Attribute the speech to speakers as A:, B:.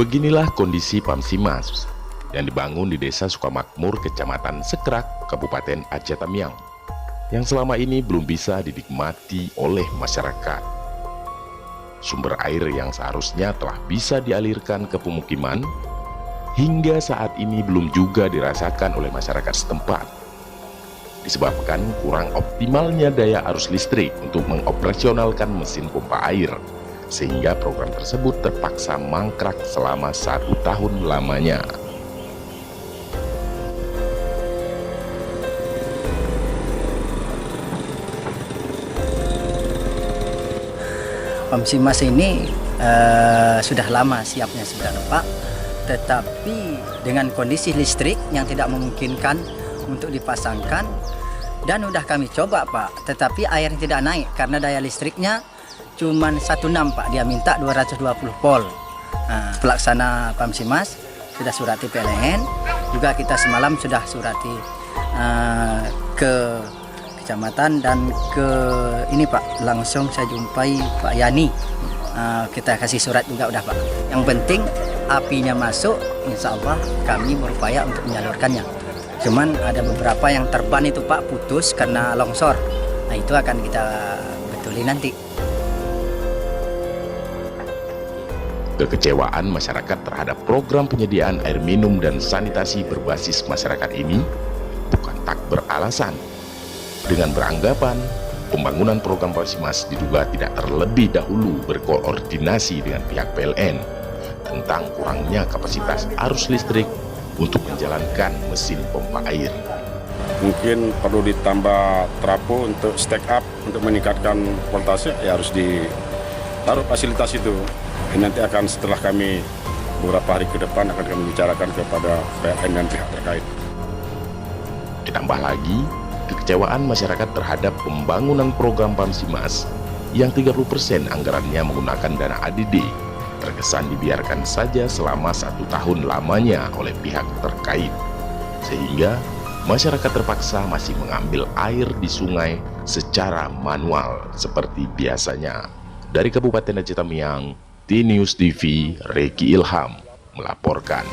A: Beginilah kondisi Pamsimas yang dibangun di Desa Sukamakmur, Kecamatan Sekrak, Kabupaten Aceh Tamiang, yang selama ini belum bisa dinikmati oleh masyarakat. Sumber air yang seharusnya telah bisa dialirkan ke pemukiman, hingga saat ini belum juga dirasakan oleh masyarakat setempat, disebabkan kurang optimalnya daya arus listrik untuk mengoperasionalkan mesin pompa air, sehingga program tersebut terpaksa mangkrak selama 1 tahun lamanya.
B: Pamsimas ini sudah lama siapnya sebenarnya Pak, tetapi dengan kondisi listrik yang tidak memungkinkan untuk dipasangkan, dan udah kami coba Pak, tetapi airnya tidak naik karena daya listriknya cuma 1,6 Pak, dia minta 220 volt. Pelaksana Pamsimas sudah surati PLN, juga kita semalam sudah surati ke kecamatan dan ke ini Pak, langsung saya jumpai Pak Yani. Kita kasih surat juga udah Pak. Yang penting apinya masuk, insya Allah kami berupaya untuk menyalurkannya. Cuman ada beberapa yang terban itu Pak, putus karena longsor. Nah itu akan kita betulin nanti.
A: Kekecewaan masyarakat terhadap program penyediaan air minum dan sanitasi berbasis masyarakat ini bukan tak beralasan, dengan beranggapan pembangunan program Pamsimas diduga tidak terlebih dahulu berkoordinasi dengan pihak PLN tentang kurangnya kapasitas arus listrik untuk menjalankan mesin pompa air.
C: Mungkin perlu ditambah trafo untuk stack up untuk meningkatkan voltase, ya harus ditaruh fasilitas itu. Ini nanti akan setelah kami beberapa hari ke depan akan kami bicarakan kepada PLN dan pihak terkait.
A: Ditambah lagi kekecewaan masyarakat terhadap pembangunan program Pamsimas yang 30% anggarannya menggunakan dana ADD terkesan dibiarkan saja selama 1 tahun lamanya oleh pihak terkait, sehingga masyarakat terpaksa masih mengambil air di sungai secara manual seperti biasanya. Dari Kabupaten Aceh Tamiang, T-News TV, Reki Ilham melaporkan.